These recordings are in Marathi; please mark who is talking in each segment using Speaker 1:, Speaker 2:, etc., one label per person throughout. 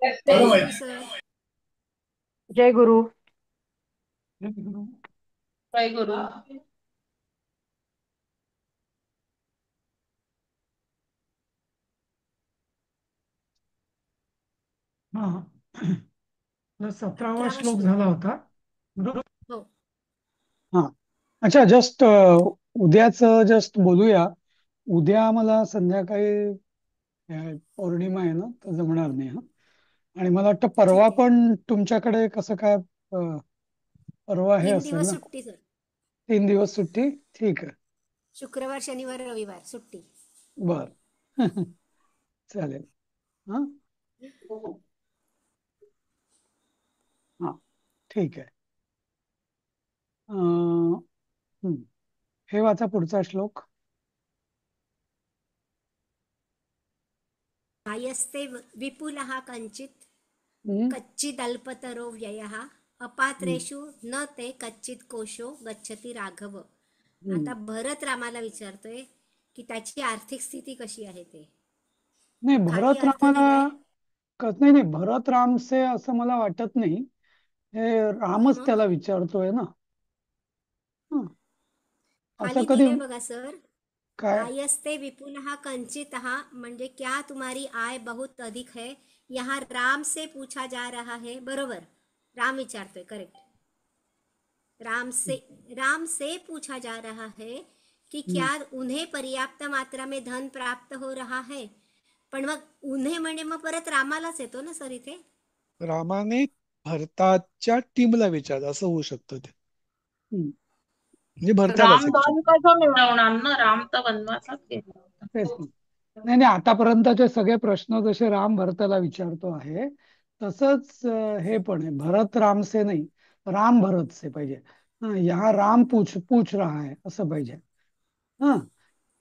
Speaker 1: जय गुरु सर.
Speaker 2: जय गुरु.
Speaker 1: जय गुरु.
Speaker 2: हा. आपला 17वा
Speaker 1: 18वा
Speaker 2: श्लोक
Speaker 1: श्लोक.
Speaker 2: झाला होता. बरोबर.
Speaker 1: हो.
Speaker 2: हा. अच्छा, जस्ट उद्याच जस्ट बोलूया. उद्या मला संध्याकाळी पौर्णिमा आहे ना, तर जमणार नाही हा. आणि मला वाटतं परवा
Speaker 1: ठीक आहे.
Speaker 2: पण तुमच्याकडे कसं काय परवा हे
Speaker 1: तीन
Speaker 2: असेल
Speaker 1: दिवस
Speaker 2: ना.
Speaker 1: सुट्टी सर.
Speaker 2: 3 दिवस सुट्टी. ठीक आहे.
Speaker 1: शुक्रवार शनिवार रविवार सुट्टी.
Speaker 2: बर. चालेल. हा. हा. ठीक आहे. अं, हं. हे वाचा पुढचा श्लोक.
Speaker 1: आयस्ते विपुलः कञ्चित्
Speaker 2: हं,
Speaker 1: कच्चिदल्पतरो व्ययः
Speaker 2: हं,
Speaker 1: अपात्रेषु न ते कच्चित कोशो गच्छति राघव.
Speaker 2: हं.
Speaker 1: आता भरत रामाला विचारतोय की त्याची आर्थिक स्थिती कशी आहे ते.
Speaker 2: नाही,
Speaker 1: तर खाली
Speaker 2: भरत
Speaker 1: अर्थ
Speaker 2: रामाला
Speaker 1: दिलाय.
Speaker 2: नाही नाही, भरत रामसे असं मला वाटत नाही. हे रामच
Speaker 1: मग
Speaker 2: त्याला विचारतोय ना. हं. असं
Speaker 1: खाली
Speaker 2: कधी
Speaker 1: दिले बघा सर.
Speaker 2: काय.
Speaker 1: आयस्ते विपुलः कंचितः म्हणजे क्या तुम्हारी आय बहुत अधिक है. यहाँ राम से पूछा जा रहा है. बरोबर. राम विचारतोय करेक्ट. राम से पूछा जा रहा है की
Speaker 2: हं.
Speaker 1: क्या उन्हें पर्याप्त मात्रा में धन प्राप्त हो रहा है. पण मग उन्हे म्हणजे मग परत रामालाच येतो ना सर इथे.
Speaker 3: रामाने भरताच्या टीमला विचारलं असं होऊ शकतं ते.
Speaker 2: हं.
Speaker 3: म्हणजे भरतालाच
Speaker 4: राम
Speaker 3: ऍक्च्युली.
Speaker 4: धन कसं मिळवणार ना, राम तर वनवासात गेला
Speaker 2: तेच
Speaker 4: होता.
Speaker 2: ना. नाही नाही, आतापर्यंतचे सगळे प्रश्न जसे राम भरताला विचारतो आहे, तसंच हे पण आहे. भरत रामसे नाही, राम भरत से पाहिजे. यहाँ राम पूछ पूछ रहा है असं पाहिजे. हा.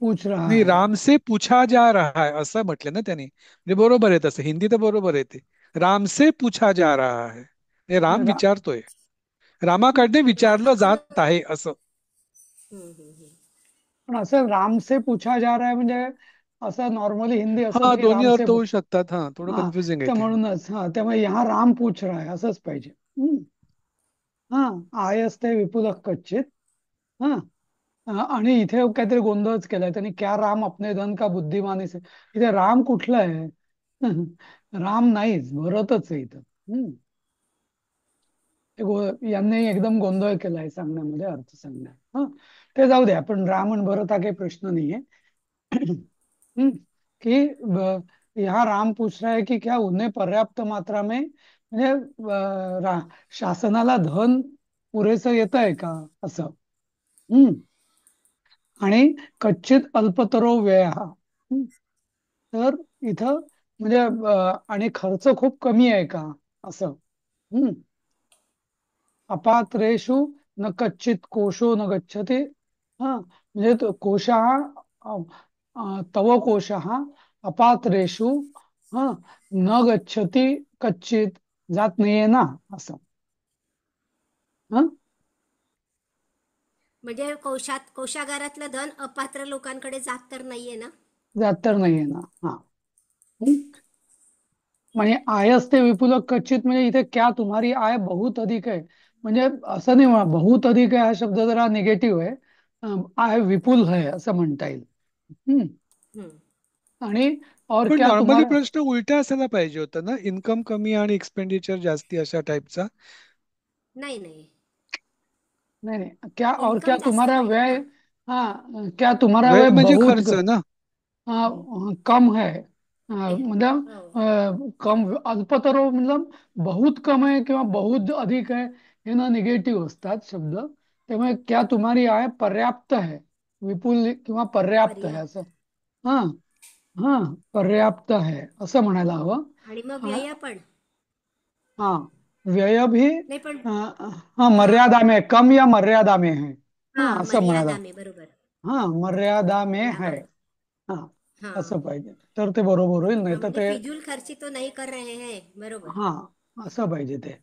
Speaker 2: पूछ रहा
Speaker 3: नाही,
Speaker 2: है.
Speaker 3: राम से पूछा जा रहा है असं म्हटलं ना त्याने, म्हणजे बरोबर आहे तसं, हिंदी तर बरोबर आहे ते. राम से पूछा जा रहा है, म्हणजे राम
Speaker 2: रा,
Speaker 3: विचारतोय, रामाकडे विचारलं
Speaker 1: रामाकडनं.
Speaker 3: जात आहे असं.
Speaker 1: हम्म.
Speaker 2: पण असं राम से पूछा जा रहा है म्हणजे असं नॉर्मली हिंदी असंच
Speaker 3: हा,
Speaker 2: की
Speaker 3: दोन्ही
Speaker 2: राम से
Speaker 3: अर्थ होऊ शकतात, हा थोडं
Speaker 2: हा.
Speaker 3: कन्फ्युजिंग आहे
Speaker 2: तर
Speaker 3: ते.
Speaker 2: म्हणूनच हा, त्यामुळे यहाँ राम पूछ रहा है असंच पाहिजे. हा. आय असते विपुल कच्चित. हा. आणि इथे काहीतरी गोंधळच केलाय त्यांनी. क्या राम अपने धन का बुद्धिमानी से. इथे राम कुठला आहे. राम नाहीच, भरतच आहे इथं. यांनी एकदम गोंधळ केलाय सांगण्यामध्ये, अर्थ सांगण्यात. हा. ते जाऊ द्या, पण राम आणि भरत हा काही प्रश्न नाहीये. हम्म. कि यहाँ राम पूछ रहा है कि क्या उन्हें पर्याप्त मात्रा में म्हणजे शासनाला धन पुरेसं येत आहे का असं. हम्म. आणि कच्चित अल्पतरो व्यय हा. तर इथं म्हणजे आणि खर्च खूप कमी आहे का असं. हम्म. अपात्रेषु न कच्चित कोशो न गच्छति. हा. म्हणजे कोश हा तव कोश हा अपात्रेषु हा न गच्छति कच्चित, जात नाहीये ना असं. हा.
Speaker 1: म्हणजे कोशागारातलं धन अपात्र लोकांकडे जात तर नाहीये ना.
Speaker 2: जात तर नाहीये ना. हा. हम्म. म्हणजे आयस्ते विपुल कच्चित म्हणजे इथे क्या तुम्हारी आय बहुत अधिक आहे. म्हणजे असं नाही म्हणा, बहुत अधिक आहे हा शब्द जरा निगेटिव्ह आहे. आय विपुल है असं म्हणता येईल. हम्म.
Speaker 1: हम्म.
Speaker 2: आणि और
Speaker 3: पण
Speaker 2: क्या
Speaker 3: नॉर्मली
Speaker 2: तुम्हारा.
Speaker 3: प्रश्न उलटा असायला पाहिजे होता ना, इन्कम कमी आणि एक्सपेंडिचर जास्ती अशा टाईपचा.
Speaker 1: नाही नाही.
Speaker 2: नहीं नहीं, क्या और क्या
Speaker 1: इन्कम जास्त
Speaker 2: तुम्हारा
Speaker 1: पाहिजे
Speaker 2: व्यय.
Speaker 1: ना.
Speaker 2: हाँ, क्या तुम्हारा व्यय
Speaker 3: व्यय म्हणजे
Speaker 2: बहुत
Speaker 3: खर्च ना.
Speaker 2: कम है.
Speaker 1: आहे.
Speaker 2: मतलब
Speaker 1: हो.
Speaker 2: कम अल्पतरो मतलब बहुत कम है किंवा बहुत अधिक है. हे ना निगेटिव्ह असतात शब्द. त्यामुळे क्या तुम्हारी आय पर्याप्त है, विपुल किंवा पर्याप्त है असं.
Speaker 1: पर्याप्त.
Speaker 2: हा. हा. पर्याप्त है असं म्हणायला हवं.
Speaker 1: आणि मग
Speaker 2: हा.
Speaker 1: व्यय पण.
Speaker 2: हाँ, व्यय भी
Speaker 1: नाही पण.
Speaker 2: हाँ मर्यादा में, कम या मर्यादा में है.
Speaker 1: हा
Speaker 2: हाँ असं म्हणायला.
Speaker 1: मर्यादा में बरोबर.
Speaker 2: हाँ मर्यादा में है.
Speaker 1: बराबर.
Speaker 2: हाँ.
Speaker 1: हाँ.
Speaker 2: असं पाहिजे तर ते बरोबर होईल, नाही
Speaker 1: हाँ
Speaker 2: तर
Speaker 1: म्हणजे
Speaker 2: ते.
Speaker 1: फिजूल खर्ची तो नहीं कर रहे हैं. बरोबर.
Speaker 2: हा. असं पाहिजे ते.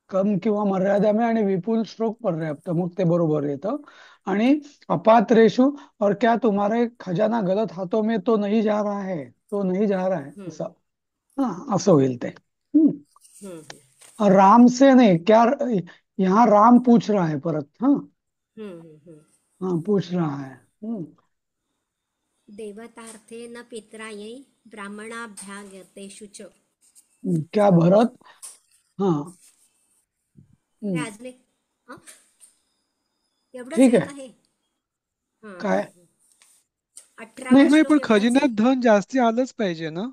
Speaker 2: कम किंवा मर्यादा में आणि विपुल स्ट्रोक पर्याप्त, मग ते बरोबर येतं. आणि अपात्रेषु और क्या तुम्हारे खजाना गलत हाथों में तो नहीं जा रहा है, तो नहीं जा रहा है
Speaker 1: हम्म.
Speaker 2: असं. हाँ असं होईल ते. हम्म.
Speaker 1: हम्म,
Speaker 2: राम से नहीं क्या, यहाँ राम पूछ रहा है परत. हाँ हाँ पूछ रहा है.
Speaker 1: देवतार्थे न पित्रायै ब्राह्मणाभ्यागतेषु च.
Speaker 2: क्या भरत. हाँ.
Speaker 1: हे
Speaker 2: हम्म.
Speaker 1: अजून एक, हं? एवढंच
Speaker 2: ठीक
Speaker 1: आहे
Speaker 2: आहे.
Speaker 1: का हे?
Speaker 2: काय.
Speaker 1: 18वा
Speaker 2: नाही
Speaker 3: नाही पण
Speaker 1: श्लोक एवढाच आहे.
Speaker 3: खजिन्यात धन जास्ती आलंच पाहिजे ना.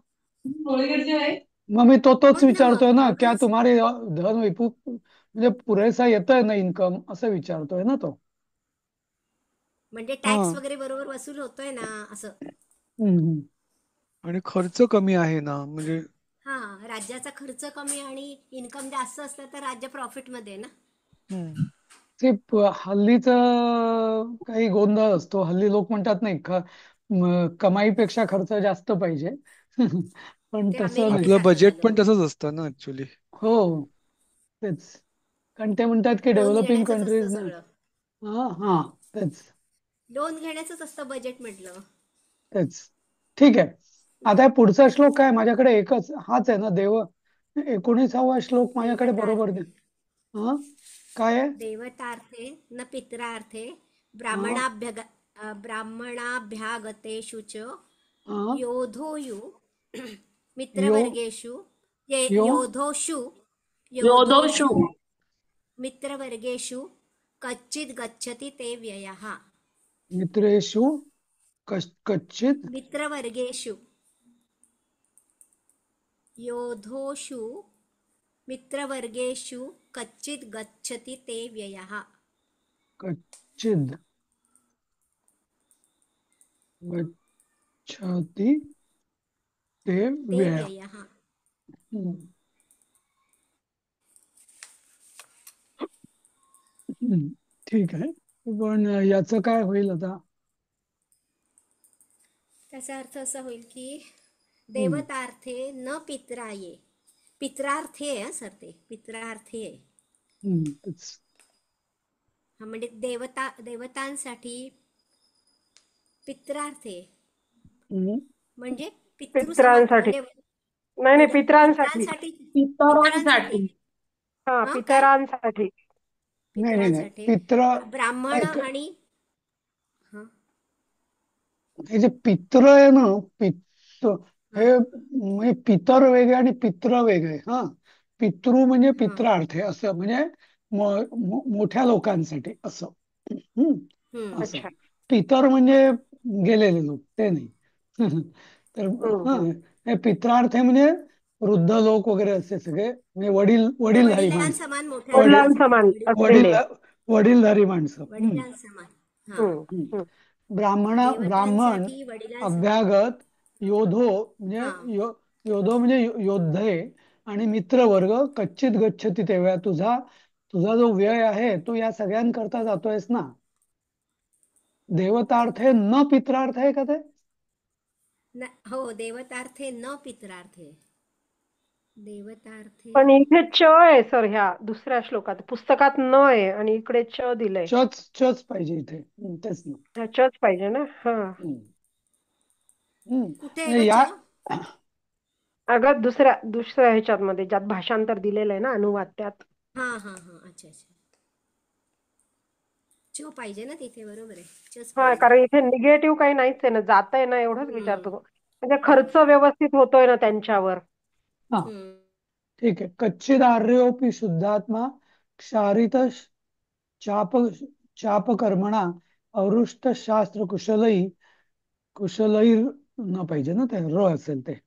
Speaker 2: मग मी तोच
Speaker 1: हो ना, मग
Speaker 2: विचारतोय ना, क्या
Speaker 1: एवढंच.
Speaker 2: तुम्हारे धन विपू म्हणजे पुरेसा येतोय ना इन्कम, असं विचारतोय ना तो.
Speaker 1: म्हणजे टॅक्स
Speaker 2: हा.
Speaker 1: वगैरे बरोबर वसूल होतोय ना असं.
Speaker 2: हम्म.
Speaker 3: आणि खर्च कमी आहे ना म्हणजे.
Speaker 1: हा, राज्याचा खर्च कमी आणि इन्कम जास्त असलं तर राज्य प्रॉफिटमध्ये आहे ना.
Speaker 3: हम्म.
Speaker 2: ते हल्लीच काही गोंधळ असतो. हल्ली लोक म्हणतात नाही का, कमाईपेक्षा खर्च जास्त पाहिजे. पण
Speaker 1: ते
Speaker 2: तसं नाही.
Speaker 3: आपलं
Speaker 1: अमेरिकेसारखं
Speaker 3: बजेट
Speaker 1: झालं.
Speaker 3: पण तसंच असतं ना ऍक्च्युली.
Speaker 2: हो तेच. कारण ते म्हणतात की
Speaker 1: लोन
Speaker 2: डेव्हलपिंग
Speaker 1: घेण्याचंच असतं
Speaker 2: कंट्रीज ना.
Speaker 1: सगळं.
Speaker 2: हा हा तेच
Speaker 1: लोन घेण्याचंच असतं बजेट म्हटलं.
Speaker 2: तेच. ठीक आहे. आता पुढचा श्लोक काय माझ्याकडे एकच हाच आहे ना. 19वा श्लोक माझ्याकडे बरोबर
Speaker 1: देवतार्थे
Speaker 2: दे. हा काय आहे.
Speaker 1: देवतार्थे न पित्रार्थे
Speaker 2: हा
Speaker 1: ब्राह्मणाभ्यागतेषु च
Speaker 2: हा
Speaker 1: योधोयु
Speaker 2: यो
Speaker 1: मित्रवर्गेषु
Speaker 2: यो
Speaker 1: योधोषु
Speaker 4: योदोषु.
Speaker 1: योधोषु मित्रवर्गेषु कच्चित् गच्छति ते व्ययः.
Speaker 2: मित्रेषु कच्चित.
Speaker 1: मित्रवर्गेषु योधोषु मित्रवर्गेषु कच्चित् गच्छति ते व्ययः.
Speaker 2: कच्चिद गच्छति ते
Speaker 1: ते
Speaker 2: व्यय.
Speaker 1: व्ययः.
Speaker 2: हम्म. हम्म. ठीक आहे. पण याचं काय होईल आता.
Speaker 1: त्याचा अर्थ असा होईल की
Speaker 2: हम्म.
Speaker 1: देवतार्थे न पित्राये. पित्रार्थे आहे सर, ते पित्रार्थे आहे.
Speaker 2: तेच.
Speaker 1: हा म्हणजे देवतांसाठी पित्रार्थे
Speaker 2: हम्म.
Speaker 1: म्हणजे पितृ समान
Speaker 5: पितरांसाठी.
Speaker 1: म्हणजे
Speaker 5: नाही नाही,
Speaker 1: म्हणजे
Speaker 5: पितरांसाठी.
Speaker 1: पितरांसाठी. पितरांसाठी.
Speaker 4: पितरांसाठी.
Speaker 5: हा,
Speaker 1: हा काय?
Speaker 5: पितरांसाठी.
Speaker 2: नाही नाही नाही
Speaker 1: पितरांसाठी
Speaker 2: पित्र.
Speaker 1: ब्राह्मण आणि हा
Speaker 2: हे जे पित्र आहे ना, पित्र
Speaker 1: हा
Speaker 2: हे म्हणजे पितर वेगळे आणि पित्र वेगळे. हा. पितृ म्हणजे
Speaker 1: हा
Speaker 2: पित्रार्थ आहे असं, म्हणजे मोठ्या लोकांसाठी असं. असं.
Speaker 5: अच्छा.
Speaker 2: पितर म्हणजे गेलेले लोक ते नाही. तर हा
Speaker 5: हम्म.
Speaker 2: हे पित्रार्थ आहे म्हणजे वृद्ध लोक वगैरे असे सगळे, म्हणजे
Speaker 1: म्हणजे
Speaker 2: वडीलधारी माणसं.
Speaker 1: वडिलांसमान मोठ्या
Speaker 2: वडील
Speaker 1: लोकांसाठी
Speaker 5: वडिलांसमान
Speaker 2: वडील
Speaker 5: असलेले.
Speaker 2: वडीलधारी माणसं.
Speaker 1: वडिलांसमान. हा
Speaker 5: हम्म.
Speaker 2: हम्म.
Speaker 5: हम्म.
Speaker 2: ब्राह्मण
Speaker 1: देवतांसाठी
Speaker 2: अभ्यागत योधो म्हणजे
Speaker 1: हा
Speaker 2: योधो म्हणजे योद्धे आणि मित्रवर्ग कच्चित गच्छती तेव्हा तुझा तुझा जो व्यय आहे तो या सगळ्यांकरता जातोयस ना. देवतार्थ आहे न पित्रार्थ आहे का ते.
Speaker 1: हो, देवतार्थे न पित्रार्थे. देवतार्थे
Speaker 5: पण इथे च आहे सर, ह्या दुसऱ्या श्लोकात. पुस्तकात न आहे आणि इकडे च दिलंय.
Speaker 2: चच पाहिजे इथे. तेच ना.
Speaker 5: हा, चच पाहिजे ना. हा.
Speaker 2: हम्म. हम्म.
Speaker 1: कुठे आहे
Speaker 2: म्हणजे
Speaker 1: ग
Speaker 2: या
Speaker 5: अगं दुसऱ्या दुसऱ्या ह्याच्यात मध्ये ज्यात भाषांतर दिलेलं आहे ना, अनुवाद, त्यात.
Speaker 1: हा हा हा अच्छा अच्छा. चो पाहिजे ना तिथे, बरोबर आहे, चच
Speaker 5: हा,
Speaker 1: पाहिजे.
Speaker 5: कारण इथे निगेटिव्ह काही नाहीच आहे ना, जात आहे ना, एवढंच विचारतो तो. म्हणजे खर्च व्यवस्थित होतोय ना त्यांच्यावर.
Speaker 2: हा
Speaker 1: हम्म.
Speaker 2: ठीक आहे. कच्चिदार्योपी शुद्धात्मा क्षारित चाप चापकर्मणा अवृष्ट शास्त्र कुशलैर न पाहिजे ना, ते र असेल ते.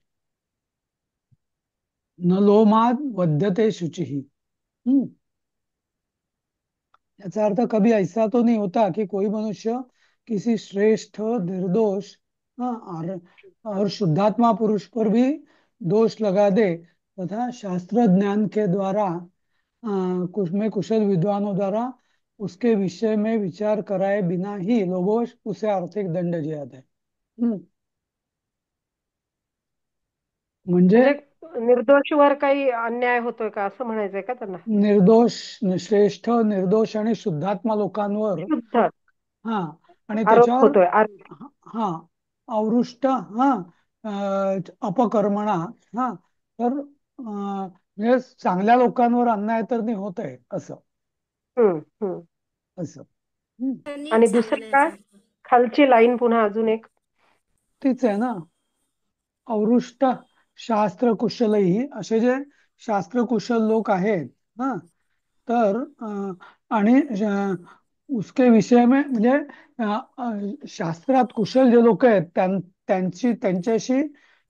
Speaker 2: न लोमाद वध्यते शुचिः. याचा अर्थ कभी ऐसा तो नहीं होता कि कोई मनुष्य किसी श्रेष्ठ निर्दोष और शुद्धात्मा पुरुष पर भी दोष लगा दे तथा शास्त्र ज्ञान के द्वारा कुछ में कुशल विद्वानों द्वारा उसके विषय में विचार कराए बिना ही लोगों उसे आर्थिक दंड दिया जाए. म्हणजे
Speaker 5: म्हणजे निर्दोषीवर काही अन्याय होतोय का, असं म्हणायचंय का त्यांना.
Speaker 2: निर्दोष श्रेष्ठ निर्दोष आणि शुद्धात्मा लोकांवर.
Speaker 5: शुद्ध
Speaker 2: हा. आणि
Speaker 5: आरोप
Speaker 2: त्याच्यावर
Speaker 5: होतोय, आरोप.
Speaker 2: हा अवृष्ट अपकर्मणा. हा तर म्हणजे चांगल्या लोकांवर अन्याय तर नाही होत आहे असं.
Speaker 5: हम्म, हम्म.
Speaker 2: असं. हम्म.
Speaker 1: तर
Speaker 5: आणि
Speaker 1: नीट सांगा
Speaker 5: दुसरं
Speaker 1: ना
Speaker 5: काय?
Speaker 1: याचा अर्थ.
Speaker 5: खालची लाईन पुन्हा अजून एक.
Speaker 2: तीच आहे ना. औरुष्ट शास्त्र कुशलही, असे जे शास्त्र कुशल लोक आहेत हा, तर आणि उसके विषय में म्हणजे शास्त्रात कुशल जे लोक आहेत त्यांच्याशी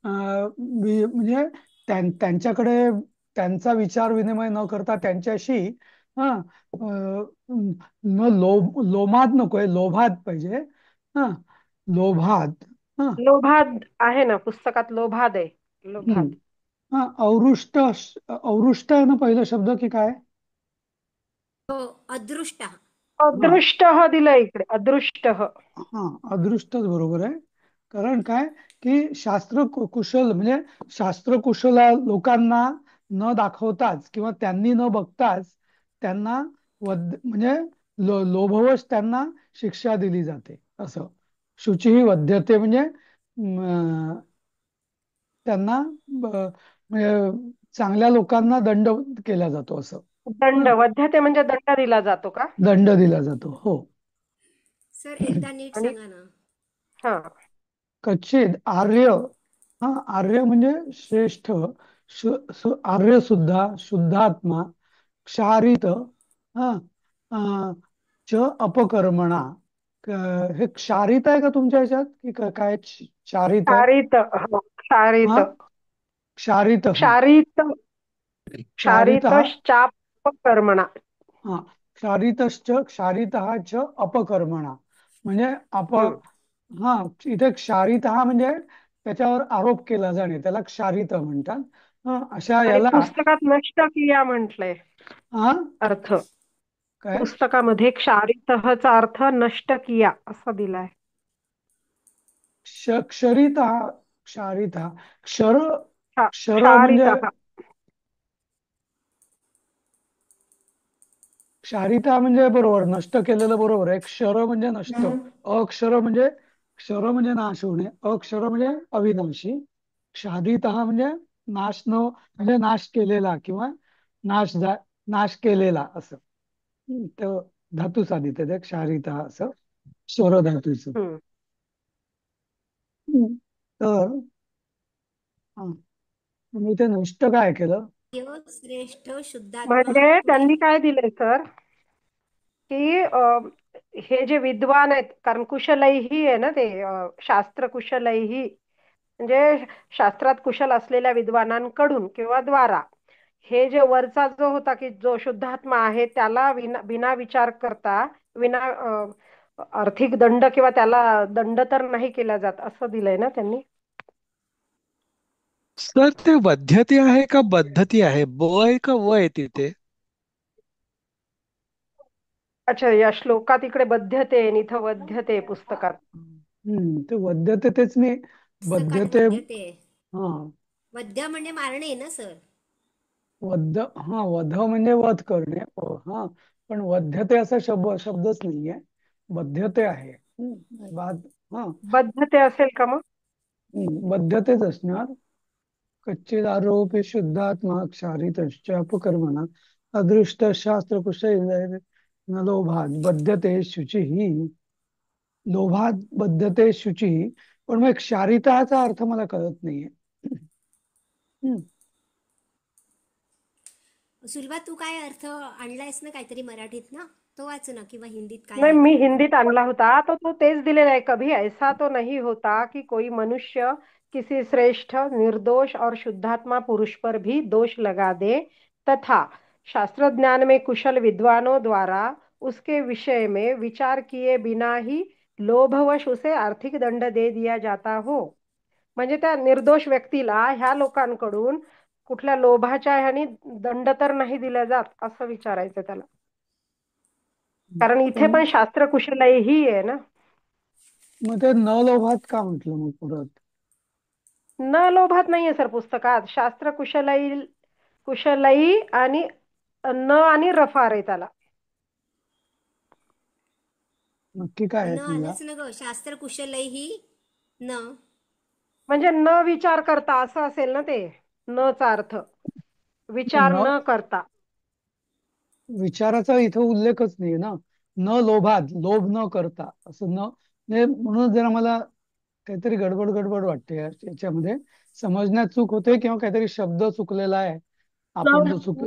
Speaker 2: म्हणजे त्यांच्याकडे त्यांचा विचार विनिमय न करता त्यांच्याशी हा न लोमात नकोय, लोभात पाहिजे. हा, लोभात. हा.
Speaker 5: लोभाद आहे ना, पुस्तकात लोभाद आहे.
Speaker 2: हम्म.
Speaker 5: लोभाद.
Speaker 2: हा, औरुष्ट आहे ना पहिला शब्द की काय?
Speaker 1: हो, अदृष्ट.
Speaker 2: हा,
Speaker 5: अदृष्ट दिलंय इकडे, अदृष्ट.
Speaker 2: हा, अदृष्टच बरोबर आहे. कारण काय की कुशल म्हणजे शास्त्र कुशल लोकांना न दाखवताच किंवा त्यांनी न बघताच त्यांना म्हणजे लोभवश त्यांना शिक्षा दिली जाते असं. शुची ही वध्यते म्हणजे त्यांना म्हणजे चांगल्या लोकांना दंड केला जातो असं.
Speaker 5: दंड,
Speaker 2: हं,
Speaker 5: वध्यते म्हणजे दंड दिला जातो का?
Speaker 2: दंड दिला जातो हो.
Speaker 1: सर एकदा नीट
Speaker 5: आणि
Speaker 1: सांगा ना.
Speaker 5: हा,
Speaker 2: कच्चित आर्य. हा, आर्य म्हणजे श्रेष्ठ. आर्य सुद्धा, शुद्धात्मा, क्षारित. हा, अं, च अपकर्मणा. हे क्षारित आहे का तुमच्या ह्याच्यात की काय क्षारित आहे?
Speaker 5: क्षारित. हो, क्षारित.
Speaker 2: हा, क्षारित. हा,
Speaker 5: क्षारित.
Speaker 2: क्षारित.
Speaker 5: क्षारितश्चापकर्मणा.
Speaker 2: हा, क्षारितः च अपकर्मणा म्हणजे
Speaker 5: हम्म.
Speaker 2: हा, इथे क्षारित हा म्हणजे त्याच्यावर आरोप केला जाणे, त्याला क्षारित म्हणतात. हा, अशा
Speaker 5: आणि
Speaker 2: याला
Speaker 5: पुस्तकात नष्ट किया म्हटलंय
Speaker 2: हा
Speaker 5: अर्थ.
Speaker 2: काय
Speaker 5: पुस्तकामध्ये क्षारितचा अर्थ नष्ट किया असा दिलाय.
Speaker 2: क्षरित क्षारित क्षर. क्षर म्हणजे
Speaker 5: क्षारित.
Speaker 2: क्षारिता म्हणजे बरोबर, नष्ट केलेलं बरोबर आहे. क्षर म्हणजे नष्ट. क्षर म्हणजे नाश होणे. अक्षर म्हणजे अविनाशी. क्षारित म्हणजे नाश न म्हणजे नाश केलेला किंवा नाश केलेला असं. तर धातू साधित आहे ते क्षारित असं, स्वर धातूचं.
Speaker 5: हम्म.
Speaker 2: तर हा, मी ते नष्ट काय केलं?
Speaker 1: श्रेष्ठ शुद्धात्मा
Speaker 5: म्हणजे
Speaker 1: पुढे.
Speaker 5: त्यांनी काय दिलंय सर, की हे जे विद्वान आहेत, कारण कुशलही आहे ना ते, शास्त्र कुशलही म्हणजे शास्त्रात कुशल असलेल्या विद्वानांकडून किंवा द्वारा, हे जे वरचा जो होता की जो शुद्धात्मा आहे त्याला बिना विचार करता, विना आर्थिक दंड किंवा त्याला दंड तर नाही केला जात असं दिलंय ना त्यांनी.
Speaker 3: सर ते वध्यते आहे का बद्धती आहे? ब आहे का व आहे तिथे?
Speaker 5: अच्छा, या श्लोकात इकडे बध्यते आणि इथं वध्यते पुस्तकात.
Speaker 2: ते वध्यते तेच मी.
Speaker 1: पुस्तकात
Speaker 2: बध्यते.
Speaker 1: वध्य ते.
Speaker 2: हा,
Speaker 1: वध्य म्हणजे मारणे ना सर.
Speaker 2: वध म्हणजे वध करणे. हा, पण वध्यते असा शब्दच नाहीये. बध्यते आहे. हा,
Speaker 5: बद्धते असेल का मग?
Speaker 2: बध्यतेच असणार. कच्चिद आरोपी शुद्धात्मा क्षारितश्च अपकर्मणा अदृष्ट शास्त्र कुशल न लोभात बध्यते शुची ही. लोभात बद्धते शुची. पण मग क्षारिताचा अर्थ मला कळत नाहीये. हम्म.
Speaker 1: सुलभा तू काय अर्थ आणलायस ना काहीतरी मराठीत ना, तो वाच ना, किंवा हिंदीत काय
Speaker 5: नाही,
Speaker 1: आहे
Speaker 5: मी
Speaker 1: ते.
Speaker 5: हिंदीत आणला होता तो तो तेच दिलेला है। कभी ऐसा तो नहीं होता कि कोई मनुष्य किसी श्रेष्ठ निर्दोष और शुद्धात्मा पुरुष पर भी दोष लगा दे, तथा शास्त्र ज्ञान में कुशल विद्वानों द्वारा उसके विषय में विचार किए बिना ही लोभवश उसे आर्थिक दंड दे दिया जाता हो। म्हणजे त्या निर्दोष व्यक्तीला ह्या लोकांकडून कुठल्या लोभाच्या ह्यानी दंड तर नाही दिला जात असं विचारायचं त्याला, कारण इथे
Speaker 2: पण
Speaker 5: पण शास्त्र कुशलही आहे ना।
Speaker 2: मग ते न लोभात का म्हटलं मग परत?
Speaker 5: न लोभात नाहीये सर पुस्तकात, शास्त्र कुशलई कुशलई आणि न आणि रफार आहे त्याला।
Speaker 2: नक्की काय आहे
Speaker 1: न
Speaker 2: समजा.
Speaker 1: आलंच ना ग, शास्त्र कुशलही न.
Speaker 5: म्हणजे न विचार करता असं असेल ना ते। न चा अर्थ
Speaker 2: ते
Speaker 5: विचार
Speaker 2: न
Speaker 5: न करता.
Speaker 2: विचाराचा इथं उल्लेखच नाहीये ना. न लोभात, लोभ न करता, असं न म्हणजे म्हणून जरा मला काहीतरी गडबड गडबड वाटते याच्यामध्ये. समजण्यात चूक होते किंवा काहीतरी शब्द चुकलेला आहे. आपण
Speaker 4: सर
Speaker 2: जो चुक